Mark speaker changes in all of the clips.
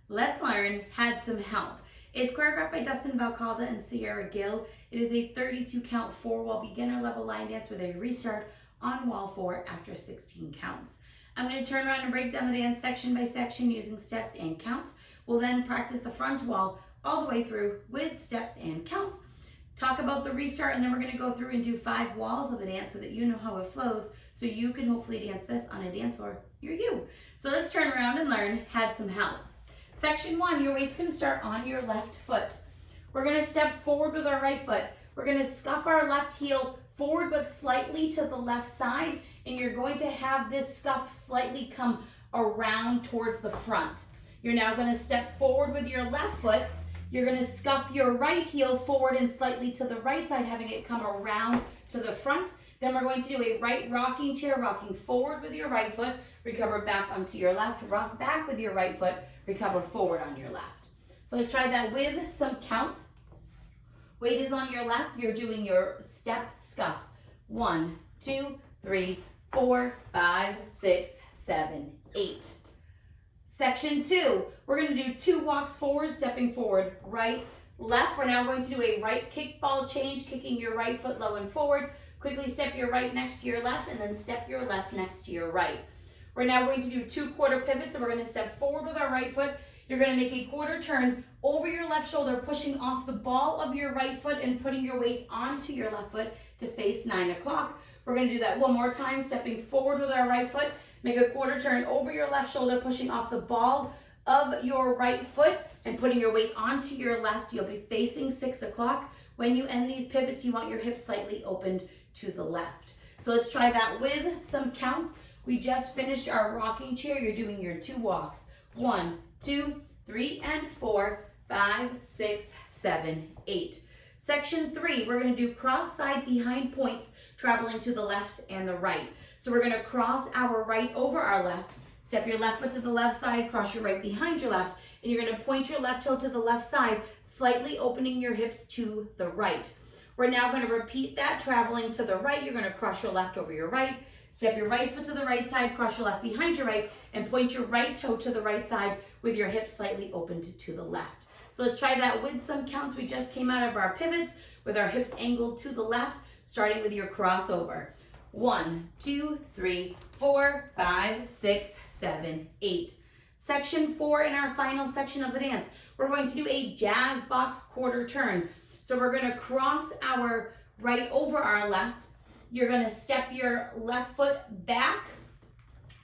Speaker 1: Let's learn Had Some Help. It's choreographed by Dustin Valcalda and Sierra Gil. It is a 32 count 4-wall beginner level line dance with a restart on wall 4 after 16 counts. I'm going to turn around and break down the dance section by section using steps and counts. We'll then practice the front wall all the way through with steps and counts. Talk about the restart, and then we're going to go through and do 5 walls of the dance so that you know how it flows, so you can hopefully dance this on a dance floor near you. So let's turn around and learn Had Some Help. Section 1, your weight's going to start on your left foot. We're going to step forward with our right foot. We're going to scuff our left heel forward but slightly to the left side, and you're going to have this scuff slightly come around towards the front. You're now going to step forward with your left foot. You're going to scuff your right heel forward and slightly to the right side, having it come around to the front. Then we're going to do a right rocking chair, rocking forward with your right foot, recover back onto your left, rock back with your right foot, recover forward on your left. So let's try that with some counts. Weight is on your left. You're doing your step scuff. 1, 2, 3, 4, 5, 6, 7, 8. Section 2, we're going to do 2 walks forward, stepping forward, right, left. We're now going to do a right kickball change, kicking your right foot low and forward. Quickly step your right next to your left, and then step your left next to your right. We're now going to do 2 quarter pivots, so we're going to step forward with our right foot. You're going to make a quarter turn over your left shoulder, pushing off the ball of your right foot and putting your weight onto your left foot to face 9 o'clock. We're going to do that one more time, stepping forward with our right foot. Make a quarter turn over your left shoulder, pushing off the ball of your right foot and putting your weight onto your left. You'll be facing 6 o'clock. When you end these pivots, you want your hips slightly opened to the left. So let's try that with some counts. We just finished our rocking chair. You're doing your 2 walks. 1, 2, 3, and 4, 5, 6, 7, 8. Section 3, we're going to do cross side behind points, traveling to the left and the right. So we're going to cross our right over our left, step your left foot to the left side, cross your right behind your left, and you're going to point your left toe to the left side, slightly opening your hips to the right. We're now going to repeat that, traveling to the right. You're going to cross your left over your right, step your right foot to the right side, cross your left behind your right, and point your right toe to the right side with your hips slightly opened to the left. So let's try that with some counts. We just came out of our pivots with our hips angled to the left, starting with your crossover. 1, 2, 3, 4, 5, 6, 7, 8. Section 4 in our final section of the dance, we're going to do a jazz box quarter turn. So we're going to cross our right over our left. You're going to step your left foot back.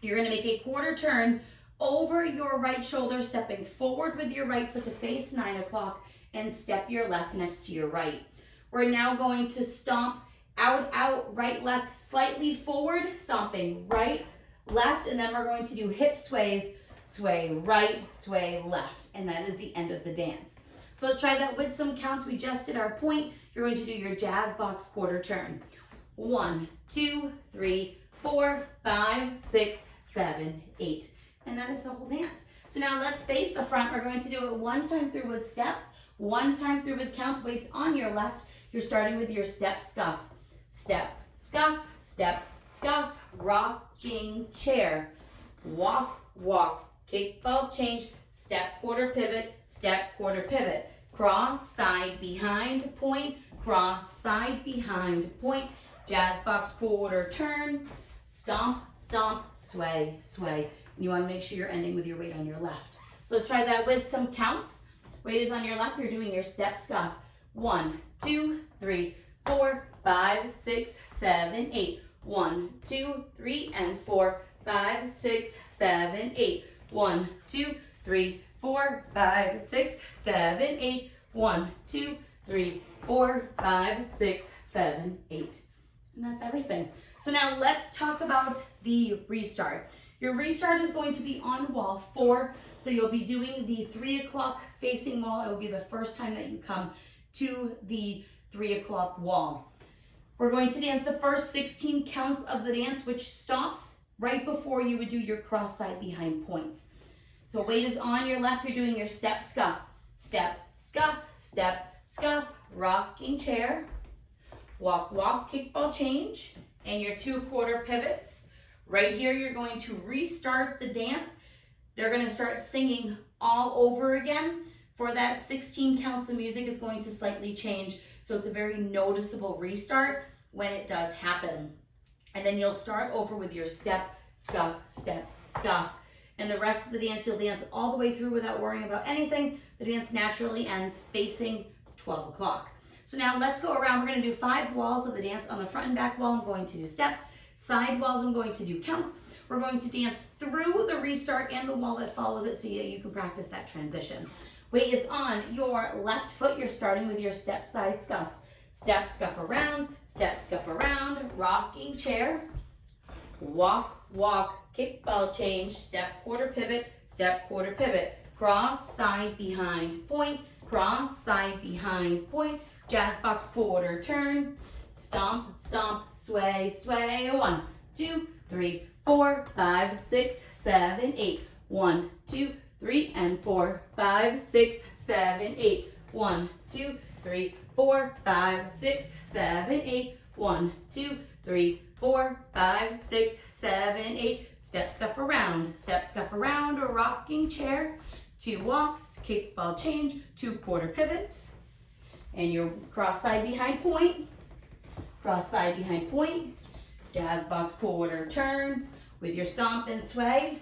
Speaker 1: You're going to make a quarter turn over your right shoulder, stepping forward with your right foot to face 9 o'clock, and step your left next to your right. We're now going to stomp out, out, right, left, slightly forward, stomping right, left, and then we're going to do hip sways, sway right, sway left, and that is the end of the dance. So let's try that with some counts. We just did our point. You're going to do your jazz box quarter turn. 1, 2, 3, 4, 5, 6, 7, 8. And that is the whole dance. So now let's face the front. We're going to do it one time through with steps, one time through with counts, weights on your left. You're starting with your step scuff. Step, scuff, step, scuff, rocking chair. Walk, walk, kick, ball change, step, quarter pivot, step, quarter pivot. Cross, side, behind, point, cross, side, behind, point. Jazz box quarter turn, stomp, stomp, sway, sway. And you want to make sure you're ending with your weight on your left. So let's try that with some counts. Weight is on your left. You're doing your step scuff. 1, 2, 3, 4, 5, 6, 7, 8. 1, 2, 3, and 4, 5, 6, 7, 8. 1, 2, 3, 4, 5, 6, 7, 8. 1, 2, 3, 4, 5, 6, 7, 8. And that's everything. So now let's talk about the restart. Your restart is going to be on wall 4. So you'll be doing the 3 o'clock facing wall. It will be the first time that you come to the 3 o'clock wall. We're going to dance the first 16 counts of the dance, which stops right before you would do your cross side behind points. So weight is on your left. You're doing your step scuff, step, scuff, step, scuff, rocking chair, walk, walk, kickball change, and your 2 quarter pivots. Right here, you're going to restart the dance. They're going to start singing all over again. For that 16 counts, the music is going to slightly change. So it's a very noticeable restart when it does happen. And then you'll start over with your step, scuff, step, scuff. And the rest of the dance, you'll dance all the way through without worrying about anything. The dance naturally ends facing 12 o'clock. So now let's go around. We're going to do 5 walls of the dance. On the front and back wall, I'm going to do steps. Side walls, I'm going to do counts. We're going to dance through the restart and the wall that follows it so that you can practice that transition. Weight is on your left foot. You're starting with your step side scuffs. Step, scuff around, rocking chair. Walk, walk, kick, ball change, step, quarter pivot, cross, side, behind, point, cross, side, behind, point, jazz box quarter turn, stomp, stomp, sway, sway. 1, 2, 3, 4, 5, 6, 7, 8. 1, 2, 3, and 4, 5, 6, 7, 8. 1, 2, 3, 4, 5, 6, 7, 8. 1, 2, 3, 4, 5, 6, 7, 8. Step, scuff around, a rocking chair. 2 walks, kick, ball change, 2 quarter pivots. And your cross side behind point, jazz box quarter turn with your stomp and sway.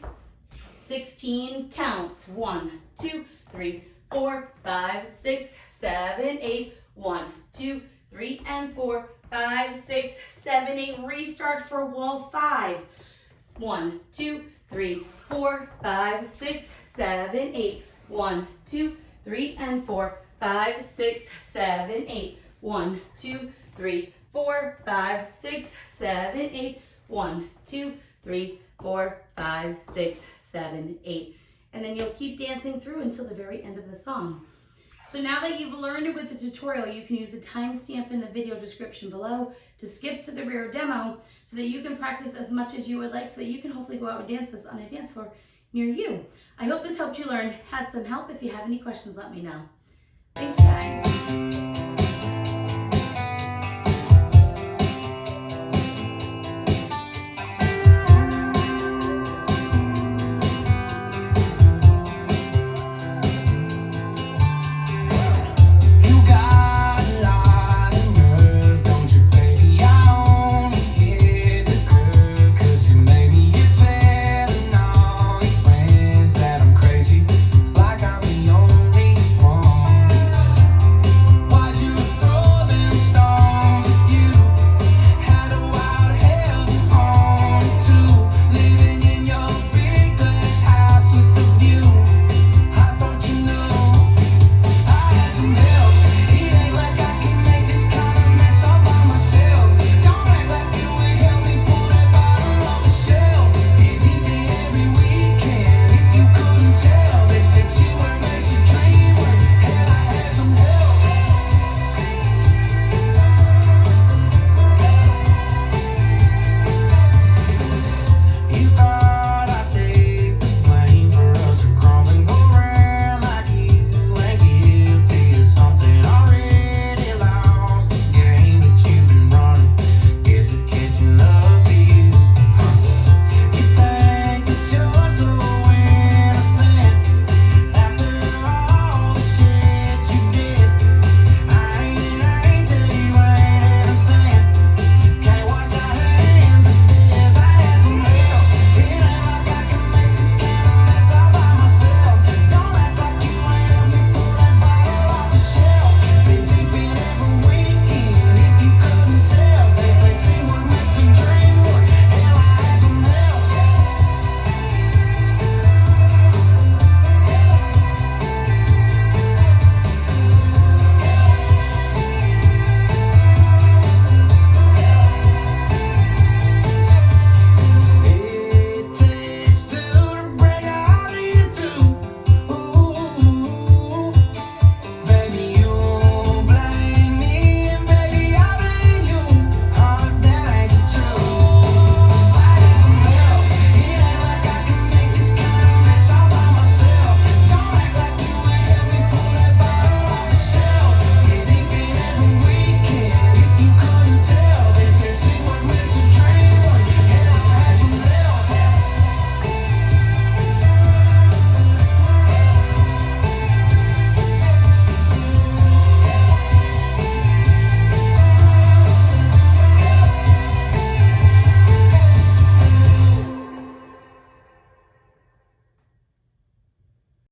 Speaker 1: 16 counts. 1, 2, 3, 4, 5, 6, 7, 8. 1, 2, 3, and 4, 5, 6, 7, 8. Restart for wall 5. 1, 2, 3, 4, 5, 6, 7, 8. 1, 2, 3, and 4, 5, 6, 7, 8. 1, 2, 3, 4, 5, 6, 7, 8. 1, 2, 3, 4, 5, 6, 7, 8. and then you'll keep dancing through until the very end of the song. So now that you've learned it with the tutorial, you can use the timestamp in the video description below to skip to the rear demo so that you can practice as much as you would like, so that you can hopefully go out and dance this on a dance floor near you. I hope this helped you learn, had some help. If you have any questions, let me know. Thanks, guys.